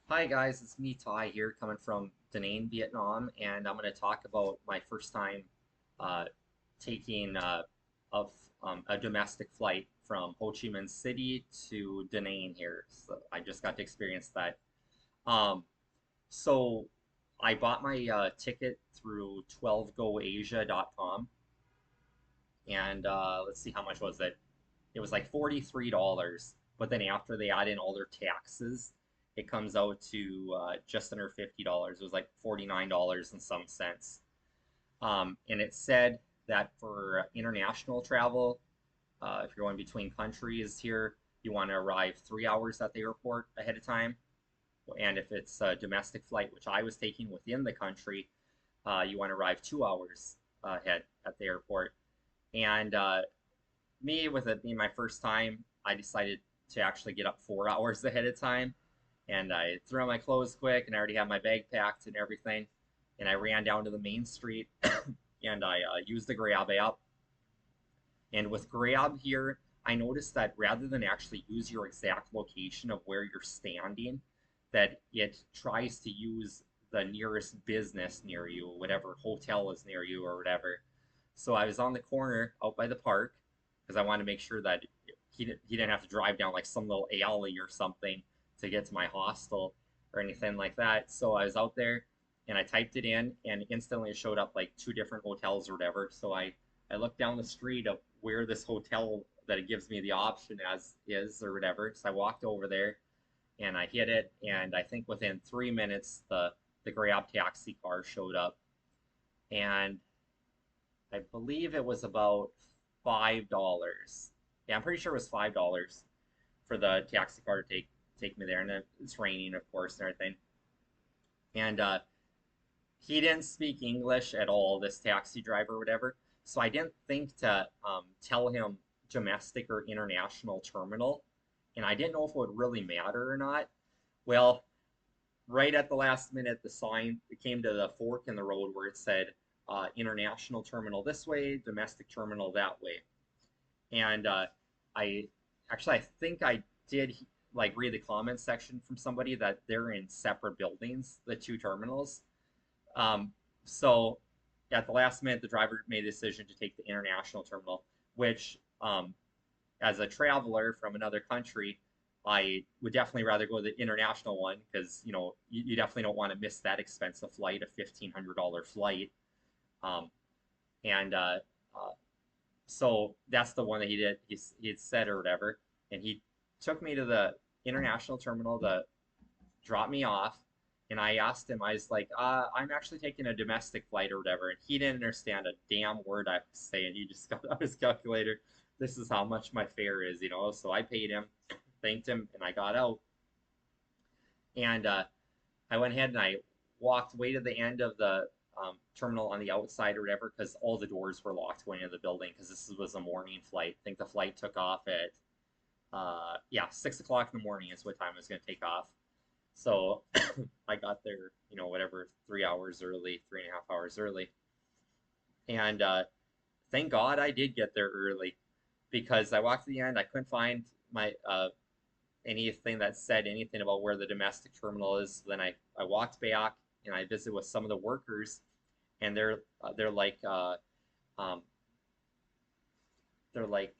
Hi guys, it's me Ty here coming from Da Nang, Vietnam, and I'm going to talk about my first time uh, taking of a domestic flight from Ho Chi Minh City to Da Nang here. So I just got to experience that. Um, so I bought my ticket through 12goasia.com, and let's see how much was it. It was like $43, but then after they add in all their taxes, it comes out to just under $50. It was like $49 and some cents. And it said that for international travel, if you're going between countries here, you want to arrive 3 hours at the airport ahead of time. And if it's a domestic flight, which I was taking within the country, you want to arrive 2 hours ahead at the airport. And me, with it being my first time, I decided to actually get up 4 hours ahead of time. And I threw on my clothes quick, and I already had my bag packed and everything. And I ran down to the main street and I used the Grab app. And with Grab here, I noticed that rather than actually use your exact location of where you're standing, that it tries to use the nearest business near you, whatever hotel is near you or whatever. So I was on the corner out by the park because I wanted to make sure that he didn't have to drive down like some little alley or something to get to my hostel or anything like that. So I was out there and I typed it in, and instantly it showed up like two different hotels or whatever. So I looked down the street of where this hotel that it gives me the option as is or whatever. So I walked over there and I hit it, and I think within 3 minutes the Grab taxi car showed up, and I believe it was about $5. Yeah, I'm pretty sure it was $5 for the taxi car to take me there, and it's raining, of course, and everything. And he didn't speak English at all, this taxi driver, or whatever. So I didn't think to tell him domestic or international terminal, and I didn't know if it would really matter or not. Well, right at the last minute, the sign it came to the fork in the road where it said international terminal this way, domestic terminal that way. And I I think I did like read the comments section from somebody that they're in separate buildings, the two terminals. So at the last minute, the driver made a decision to take the international terminal, which, as a traveler from another country, I would definitely rather go to the international one because you definitely don't want to miss that expensive flight, a $1,500 flight. Um, and So that's the one that he did. He had said or whatever, and he took me to the international terminal to drop me off. And I asked him, I was like, I'm actually taking a domestic flight or whatever. And he didn't understand a damn word I was saying. He just got out his calculator. This is how much my fare is. So I paid him, thanked him, and I got out. And I went ahead and I walked way to the end of the terminal on the outside or whatever because all the doors were locked going into the building because this was a morning flight. I think the flight took off at, yeah, 6 o'clock in the morning is what time it was going to take off. So I got there, whatever, 3 hours early, 3.5 hours early. And thank God I did get there early because I walked to the end. I couldn't find my anything that said anything about where the domestic terminal is. So then I walked back and I visited with some of the workers, and they're like um, they're like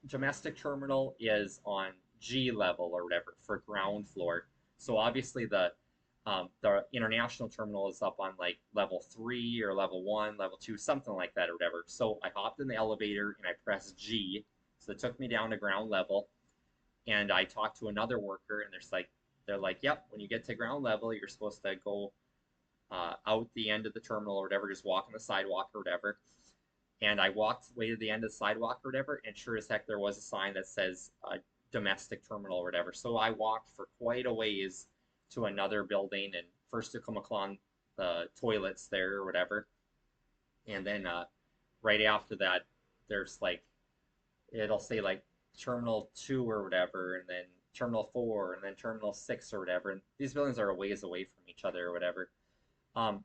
domestic terminal is on G level or whatever for ground floor. So obviously the international terminal is up on like level 3 or level 1, level 2, something like that or whatever. So I hopped in the elevator and I pressed G, so it took me down to ground level. And I talked to another worker, and they're like, yep, when you get to ground level, you're supposed to go out the end of the terminal or whatever, just walk on the sidewalk or whatever. And I walked way to the end of the sidewalk or whatever, and sure as heck, there was a sign that says domestic terminal or whatever. So I walked for quite a ways to another building, and first to come along the toilets there or whatever, and then right after that, there's like it'll say like terminal 2 or whatever, and then terminal 4, and then terminal 6 or whatever. And these buildings are a ways away from each other or whatever. Um,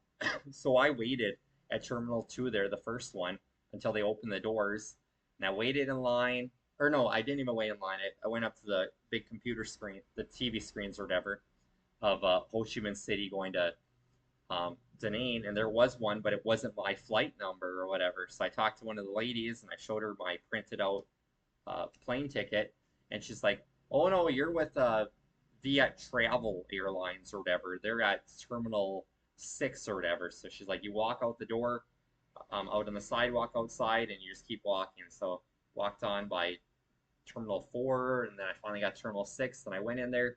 so I waited at terminal 2 there, the first one, until they opened the doors, and I waited in line. Or no, I didn't even wait in line. I went up to the big computer screen, the TV screens or whatever, of Ho Chi Minh City going to Da Nang, and there was one, but it wasn't my flight number or whatever. So I talked to one of the ladies and I showed her my printed out plane ticket, and she's like, "Oh no, you're with Viet Travel Airlines or whatever. They're at Terminal 6 or whatever." So she's like, "You walk out the door, out on the sidewalk outside, and you just keep walking." So walked on by Terminal 4, and then I finally got Terminal 6, and I went in there,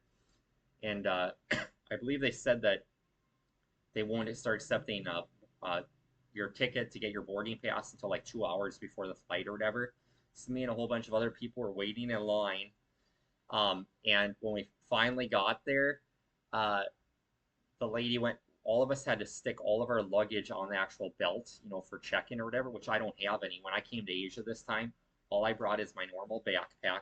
and I believe they said that they won't start accepting uh, your ticket to get your boarding pass until like 2 hours before the flight or whatever. So me and a whole bunch of other people were waiting in line. And when we finally got there, uh, the lady went. All of us had to stick all of our luggage on the actual belt, for check-in or whatever, which I don't have any. When I came to Asia this time, all I brought is my normal backpack,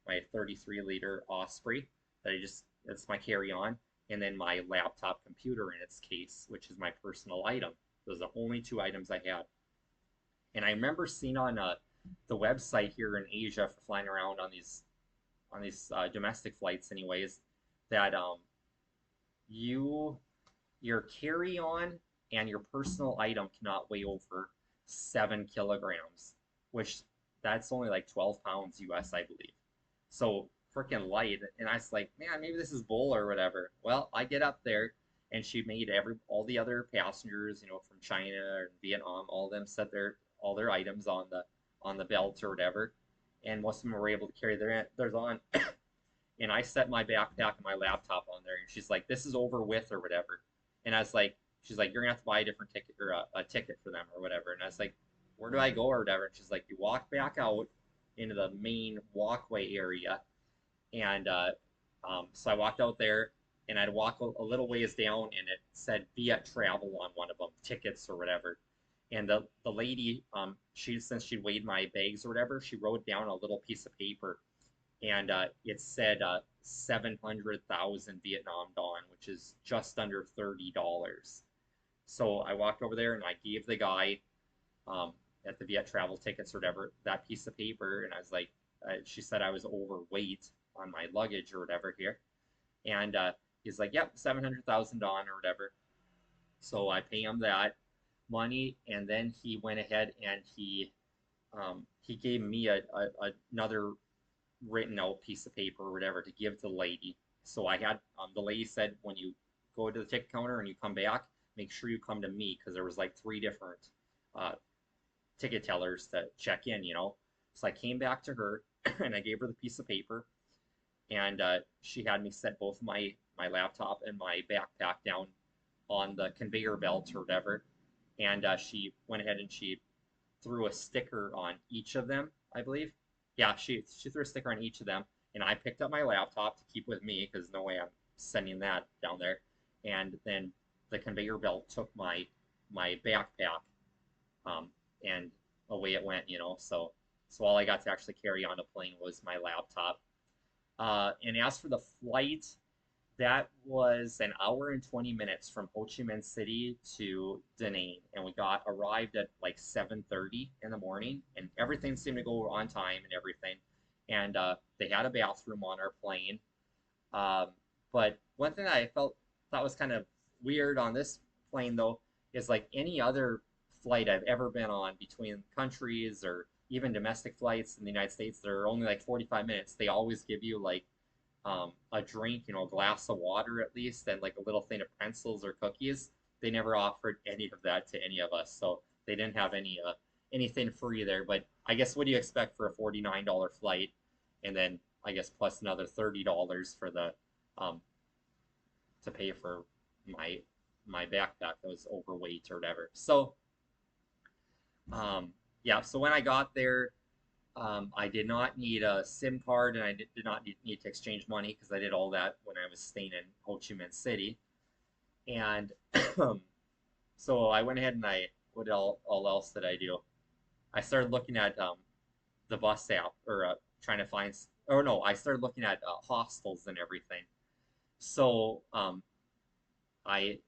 my 33-liter Osprey that it's my carry-on, and then my laptop computer in its case, which is my personal item. Those are the only two items I had. And I remember seeing on the website here in Asia for flying around on these domestic flights, anyways, that you your carry-on and your personal item cannot weigh over 7 kilograms, which that's only like 12 pounds US, I believe. So freaking light. And I was like, man, maybe this is bull or whatever. Well, I get up there, and she made all the other passengers, from China or Vietnam, all of them set all their items on the belt or whatever, and most of them were able to carry theirs on. And I set my backpack and my laptop on there, and she's like, "This is over with or whatever." And I was like, "She's like, you're gonna have to buy a different ticket or a ticket for them or whatever." And I was like, "Where do I go or whatever?" And she's like, "You walk back out into the main walkway area." And so I walked out there, and I'd walk a little ways down, and it said Viet Travel on one of them, tickets or whatever. And the lady, since she'd weighed my bags or whatever, she wrote down a little piece of paper, and it said 700,000 Vietnam dong, which is just under $30. So I walked over there and I gave the guy at the Viet Travel tickets or whatever that piece of paper, and I was like, she said I was overweight on my luggage or whatever here, and he's like, "Yep, 700,000 dong or whatever." So I pay him that money, and then he went ahead and he gave me another written out piece of paper or whatever to give to the lady. So I had the lady said, when you go to the ticket counter and you come back, make sure you come to me, because there was like three different uh, ticket tellers to check in. So I came back to her and I gave her the piece of paper, and she had me set both my laptop and my backpack down on the conveyor belt or whatever, and she went ahead and she threw a sticker on each of them, I believe. Yeah, she threw a sticker on each of them, and I picked up my laptop to keep with me because no way I'm sending that down there. And then the conveyor belt took my backpack, and away it went. So all I got to actually carry on a plane was my laptop. And as for the flight, that was an hour and 20 minutes from Ho Chi Minh City to Da Nang, and we arrived at like 7:30 in the morning, and everything seemed to go on time and everything. And they had a bathroom on our plane. Um, but one thing that I thought was kind of weird on this plane though is like any other flight I've ever been on between countries or even domestic flights in the United States that are only like 45 minutes, they always give you like a drink, a glass of water at least, and like a little thing of pretzels or cookies. They never offered any of that to any of us, so they didn't have anything free there. But I guess, what do you expect for a $49 flight, and then I guess plus another $30 for the um, to pay for my backpack that was overweight or whatever. So yeah, so when I got there, I did not need a SIM card, and I did not need to exchange money because I did all that when I was staying in Ho Chi Minh City. And so I went ahead and what all else did I do? I started looking at the bus app, or trying to find, or no, I started looking at hostels and everything. So I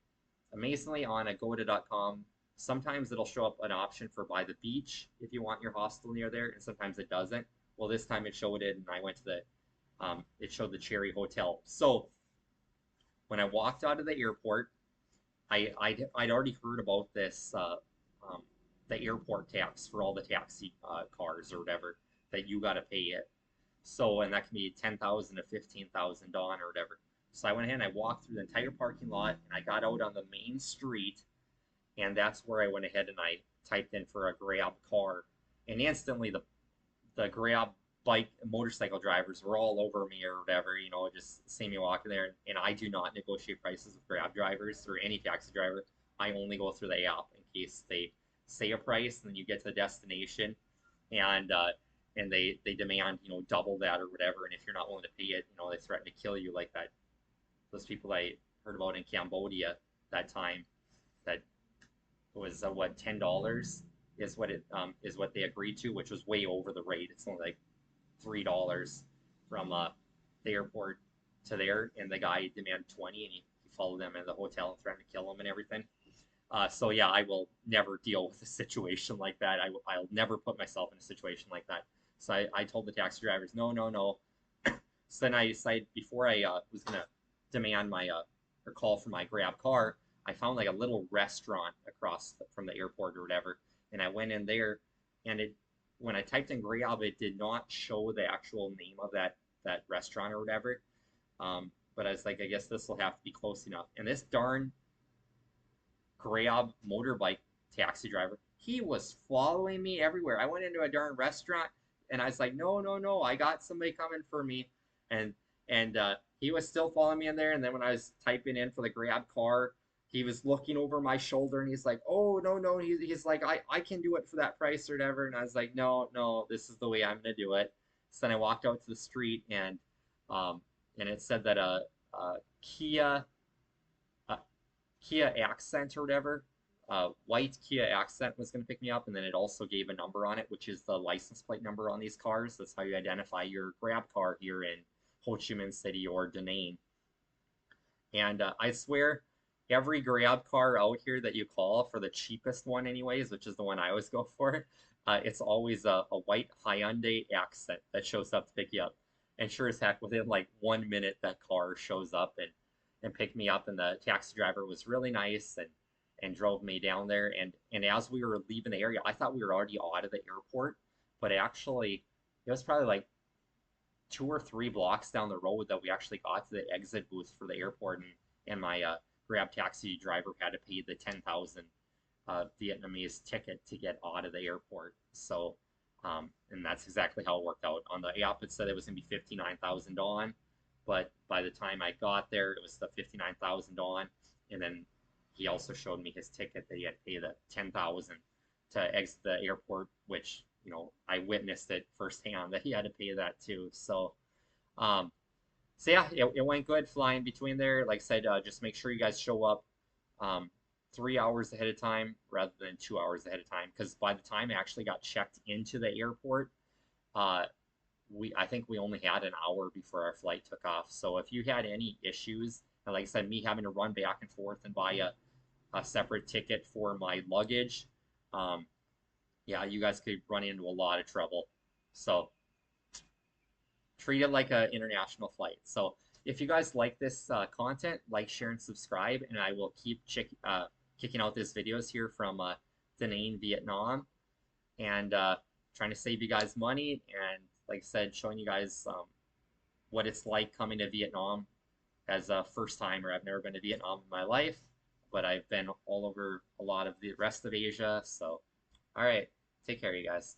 amazingly, on agoda.com, sometimes it'll show up an option for by the beach if you want your hostel near there, and sometimes it doesn't. Well, this time it showed it, and I went to it showed the Cherry Hotel. So when I walked out of the airport, I'd already heard about this um, the airport tax for all the taxi cars or whatever that you got to pay it. So and that can be 10,000 to 15,000 on or whatever. So I went ahead and I walked through the entire parking lot and I got out on the main street, and that's where I went ahead and I typed in for a Grab car, and instantly the Grab bike motorcycle drivers were all over me or whatever, just see me walking there. And I do not negotiate prices with Grab drivers or any taxi driver. I only go through the app in case they say a price and then you get to the destination and they demand double that or whatever. And if you're not willing to pay it, they threaten to kill you like that. Those people I heard about in Cambodia that time that was what $10 is what they agreed to, which was way over the rate. It's only like $3 from the airport to there, and the guy demanded 20, and he followed them in the hotel and threatened to kill them and everything. So yeah, I will never deal with a situation like that. I'll never put myself in a situation like that. So I told the taxi drivers, no, no, no. So then I decided before I was gonna demand my or call for my Grab car, I found like a little restaurant across from the airport or whatever, and I went in there, and it when I typed in Grab, it did not show the actual name of that restaurant or whatever. But I was like, I guess this will have to be close enough. And this darn Grab motorbike taxi driver, he was following me everywhere. I went into a darn restaurant and I was like, no, no, no, I got somebody coming for me. And he was still following me in there. And then when I was typing in for the Grab car, he was looking over my shoulder and he's like, oh, no, no. He's like, I can do it for that price or whatever. And I was like, no, no, this is the way I'm going to do it. So then I walked out to the street and it said that a Kia uh, Kia Accent or whatever, white Kia Accent was going to pick me up, and then it also gave a number on it, which is the license plate number on these cars. That's how you identify your Grab car here in Ho Chi Minh City or Da Nang. And I swear, every Grab car out here that you call for the cheapest one, anyways, which is the one I always go for, it's always a white Hyundai Accent that shows up to pick you up. And sure as heck, within like 1 minute, that car shows up and picked me up, and the taxi driver was really nice and drove me down there. And as we were leaving the area, I thought we were already out of the airport, but actually, it was probably like 2 or 3 blocks down the road that we actually got to the exit booth for the airport, and my Grab taxi driver had to pay the 10,000 Vietnamese ticket to get out of the airport. So, and that's exactly how it worked out. On the app, it said it was going to be 59,000 on, but by the time I got there, it was the 59,000 on, and then he also showed me his ticket that he had to pay the 10,000 to exit the airport, which I witnessed it firsthand that he had to pay that too. Um, so yeah, it went good flying between there. Like I said, just make sure you guys show up um, 3 hours ahead of time rather than 2 hours ahead of time. Because by the time I actually got checked into the airport, uh, I think we only had an hour before our flight took off. So if you had any issues, and like I said, me having to run back and forth and buy a separate ticket for my luggage, um, yeah, you guys could run into a lot of trouble. So treat it like an international flight. So if you guys like this content, like, share, and subscribe, and I will keep kicking out these videos here from Da Nang, Vietnam, and trying to save you guys money, and like I said, showing you guys what it's like coming to Vietnam as a first timer. I've never been to Vietnam in my life, but I've been all over a lot of the rest of Asia. So, all right, take care, you guys.